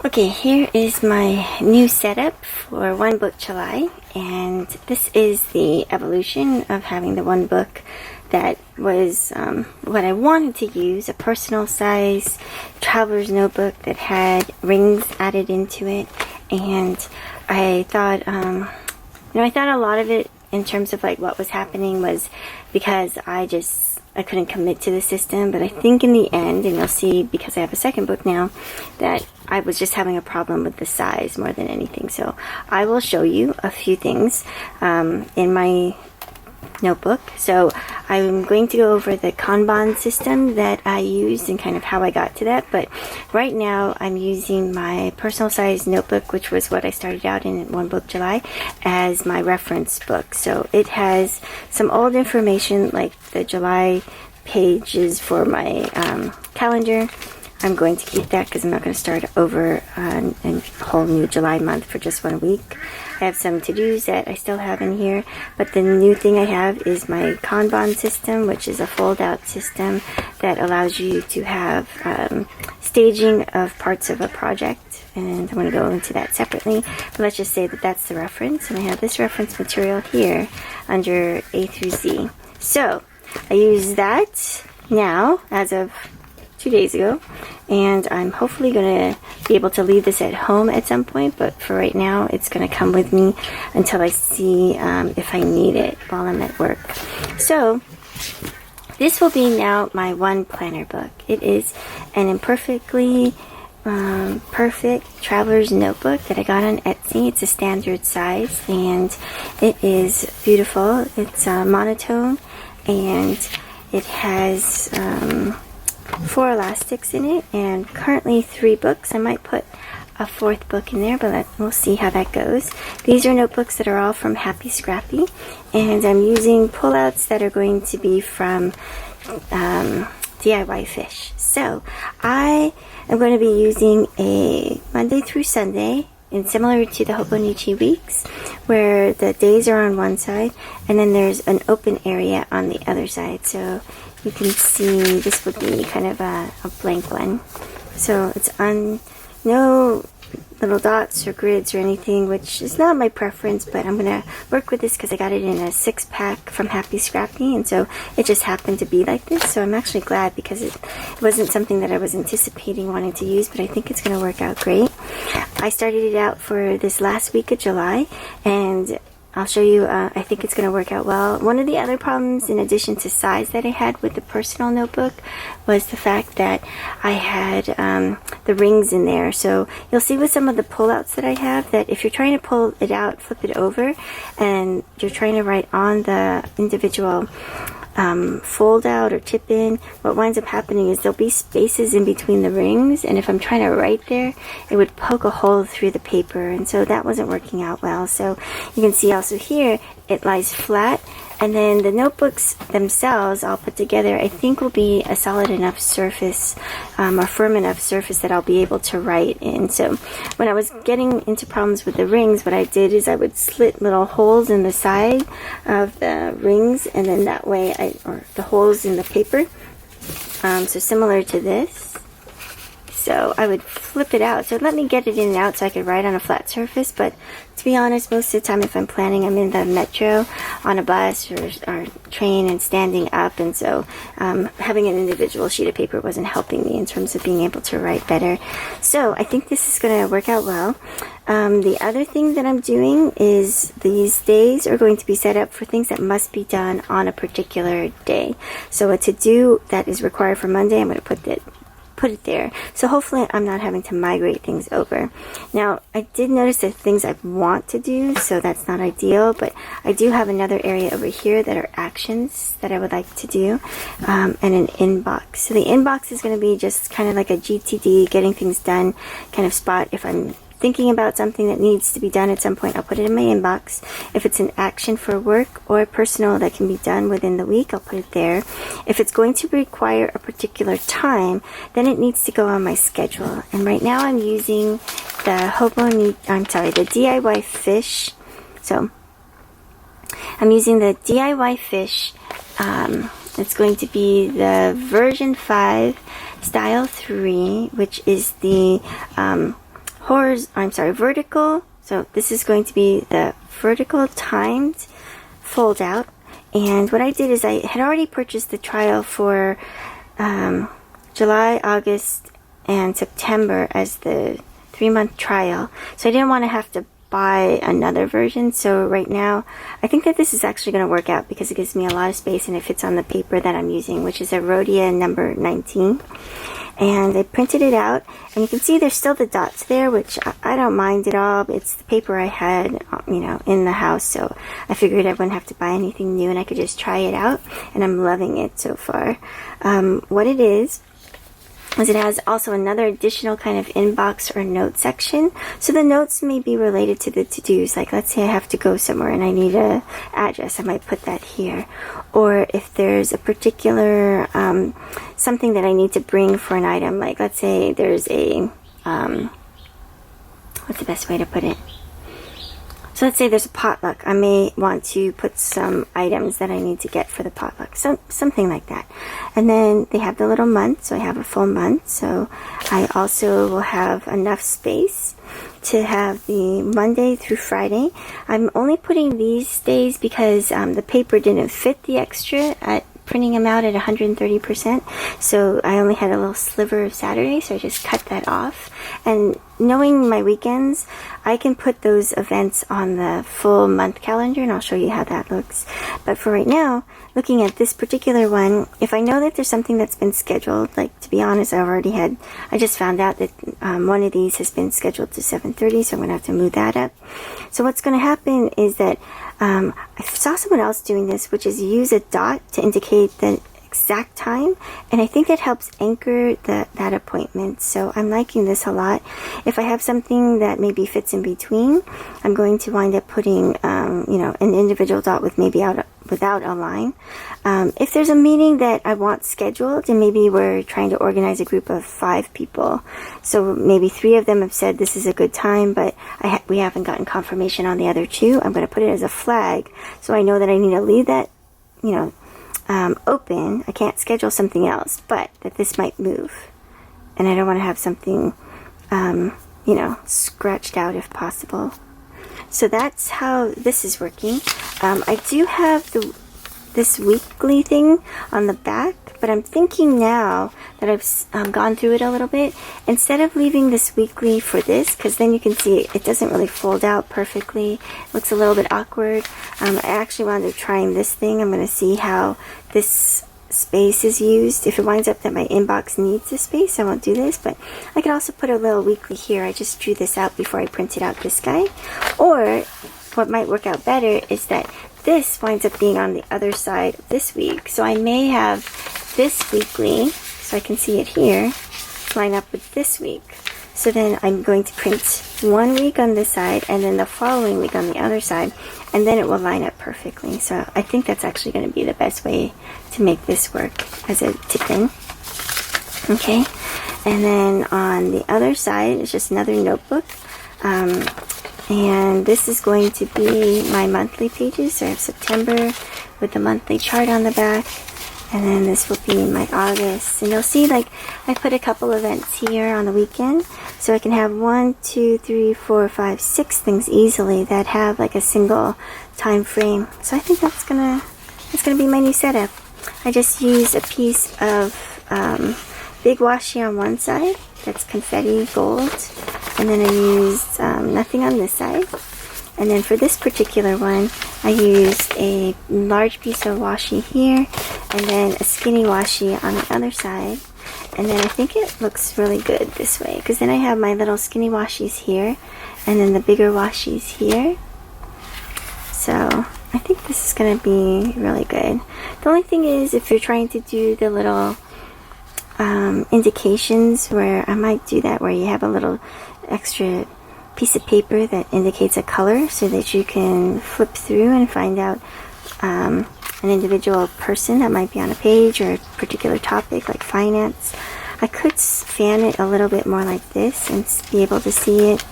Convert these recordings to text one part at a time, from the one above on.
Okay, here is my new setup for One Book July, and this is the evolution of having the one book that was what I wanted to use, a personal size traveler's notebook that had rings added into it. And I thought, I thought a lot of it in terms of like what was happening was because I couldn't commit to the system, but I think in the end, and you'll see because I have a second book now, that I was just having a problem with the size more than anything. So I will show you a few things in my notebook. So I'm going to go over the Kanban system that I used and kind of how I got to that, but right now I'm using my personal size notebook, which was what I started out in One Book July, as my reference book. So it has some old information like the July pages for my calendar. I'm going to keep that because I'm not going to start over a whole new July month for just 1 week. I have some to-dos that I still have in here, but the new thing I have is my Kanban system, which is a fold-out system that allows you to have staging of parts of a project, and I'm going to go into that separately, but let's just say that that's the reference, and I have this reference material here under A through Z. So I use that now as of 2 days ago, and I'm hopefully going to be able to leave this at home at some point, but for right now it's going to come with me until I see if I need it while I'm at work. So this will be now my one planner book. It is an imperfectly perfect traveler's notebook that I got on Etsy. It's a standard size and it is beautiful. It's monotone and it has 4 elastics in it, and currently 3 books. I might put a 4th book in there, but we'll see how that goes. These are notebooks that are all from Happy Scrappy, and I'm using pullouts that are going to be from DIYFISH. So I am going to be using a Monday through Sunday, and similar to the Hobonichi weeks, where the days are on one side and then there's an open area on the other side. So you can see this would be kind of a blank one. So it's on no little dots or grids or anything, which is not my preference, but I'm going to work with this because I got it in a 6-pack from Happy Scrappy, and so it just happened to be like this. So I'm actually glad because it wasn't something that I was anticipating wanting to use, but I think it's going to work out great. I started it out for this last week of July, and I'll show you, I think it's going to work out well. One of the other problems, in addition to size, that I had with the personal notebook was the fact that I had the rings in there. So you'll see with some of the pullouts that I have that if you're trying to pull it out, flip it over, and you're trying to write on the individual fold out or tip in, what winds up happening is there'll be spaces in between the rings, and if I'm trying to write there, it would poke a hole through the paper, and so that wasn't working out well. So you can see also here it lies flat, and then the notebooks themselves all put together I think will be a solid enough surface or firm enough surface that I'll be able to write in. So when I was getting into problems with the rings, what I did is I would slit little holes in the side of the rings, and then that way or the holes in the paper, so similar to this. So I would flip it out. So let me get it in and out so I could write on a flat surface. But to be honest, most of the time if I'm planning, I'm in the metro on a bus or train and standing up. And so having an individual sheet of paper wasn't helping me in terms of being able to write better. So I think this is going to work out well. The other thing that I'm doing is these days are going to be set up for things that must be done on a particular day. So a to-do that is required for Monday, I'm going to put it there. So hopefully I'm not having to migrate things over. Now, I did notice that things I want to do, so that's not ideal, but I do have another area over here that are actions that I would like to do, and an inbox. So the inbox is going to be just kind of like a GTD, getting things done kind of spot. If I'm thinking about something that needs to be done at some point, I'll put it in my inbox. If it's an action for work or personal that can be done within the week, I'll put it there. If it's going to require a particular time, then it needs to go on my schedule. And right now I'm using the DIYFISH. So I'm using the DIYFISH. It's going to be the version 5 style 3, which is the vertical. So this is going to be the vertical timed fold out. And what I did is I had already purchased the trial for July, August, and September as the 3-month trial. So I didn't want to have to buy another version. So right now, I think that this is actually going to work out because it gives me a lot of space and it fits on the paper that I'm using, which is a Rhodia number 19. And I printed it out, and you can see there's still the dots there, which I don't mind at all. It's the paper I had, you know, in the house, so I figured I wouldn't have to buy anything new and I could just try it out, and I'm loving it so far. What it is it has also another additional kind of inbox or note section. So the notes may be related to the to-dos. Like let's say I have to go somewhere and I need an address, I might put that here. Or if there's a particular something that I need to bring for an item, like let's say there's a what's the best way to put it? So let's say there's a potluck. I may want to put some items that I need to get for the potluck. Something like that. And then they have the little month, so I have a full month. So I also will have enough space to have the Monday through Friday. I'm only putting these days because the paper didn't fit the extra at printing them out at 130%, so I only had a little sliver of Saturday, so I just cut that off. And knowing my weekends, I can put those events on the full month calendar, and I'll show you how that looks. But for right now, looking at this particular one, if I know that there's something that's been scheduled, like to be honest, I just found out that one of these has been scheduled to 7:30, so I'm going to have to move that up. So what's going to happen is that I saw someone else doing this, which is use a dot to indicate the exact time, and I think that helps anchor that appointment. So I'm liking this a lot. If I have something that maybe fits in between, I'm going to wind up putting an individual dot with maybe without a line. If there's a meeting that I want scheduled, and maybe we're trying to organize a group of 5 people, so maybe 3 of them have said this is a good time, but we haven't gotten confirmation on the other 2, I'm going to put it as a flag, so I know that I need to leave that, open. I can't schedule something else, but that this might move, and I don't want to have something, scratched out if possible. So that's how this is working. I do have this weekly thing on the back, but I'm thinking now that I've gone through it a little bit, instead of leaving this weekly for this, because then you can see it doesn't really fold out perfectly, it looks a little bit awkward. I actually wound up trying this thing. I'm going to see how this space is used. If it winds up that my inbox needs a space, I won't do this, but I could also put a little weekly here. I just drew this out before I printed out this guy. Or what might work out better is that this winds up being on the other side of this week. So I may have this weekly, so I can see it here, line up with this week. So then I'm going to print 1 week on this side and then the following week on the other side, and then it will line up perfectly. So I think that's actually going to be the best way to make this work as a tip-in. Okay, and then on the other side is just another notebook. And this is going to be my monthly pages. So I have September with the monthly chart on the back. And then this will be my August. And you'll see, like, I put a couple events here on the weekend. So I can have 1, 2, 3, 4, 5, 6 things easily that have like a single time frame. So I think that's gonna be my new setup. I just used a piece of big washi on one side. That's confetti gold. And then I used nothing on this side. And then for this particular one, I used a large piece of washi here, and then a skinny washi on the other side. And then I think it looks really good this way, because then I have my little skinny washis here, and then the bigger washis here. So I think this is going to be really good. The only thing is, if you're trying to do the little indications, where I might do that, where you have a little extra piece of paper that indicates a color so that you can flip through and find out an individual person that might be on a page or a particular topic like finance. I could fan it a little bit more like this and be able to see it,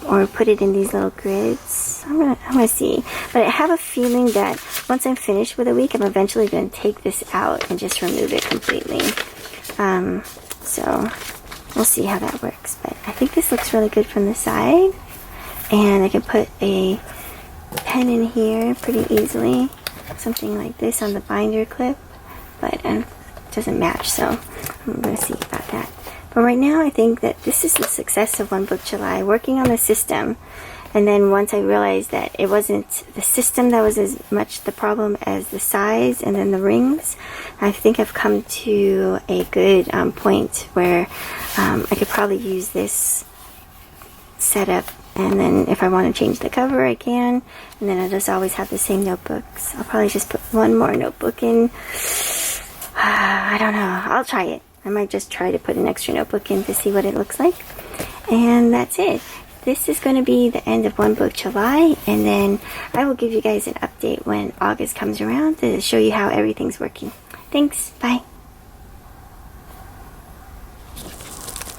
or put it in these little grids. I'm gonna see, but I have a feeling that once I'm finished with a week, I'm eventually going to take this out and just remove it completely. So we'll see how that works. But I think this looks really good from the side. And I can put a pen in here pretty easily. Something like this on the binder clip. But it doesn't match, so I'm going to see about that. But right now I think that this is the success of One Book July. Working on the system. And then once I realized that it wasn't the system that was as much the problem as the size and then the rings, I think I've come to a good point where I could probably use this setup, and then if I want to change the cover I can, and then I'll just always have the same notebooks. I'll probably just put one more notebook in. I don't know. I'll try it. I might just try to put an extra notebook in to see what it looks like. And that's it. This is going to be the end of One Book July, and then I will give you guys an update when August comes around to show you how everything's working. Thanks. Bye.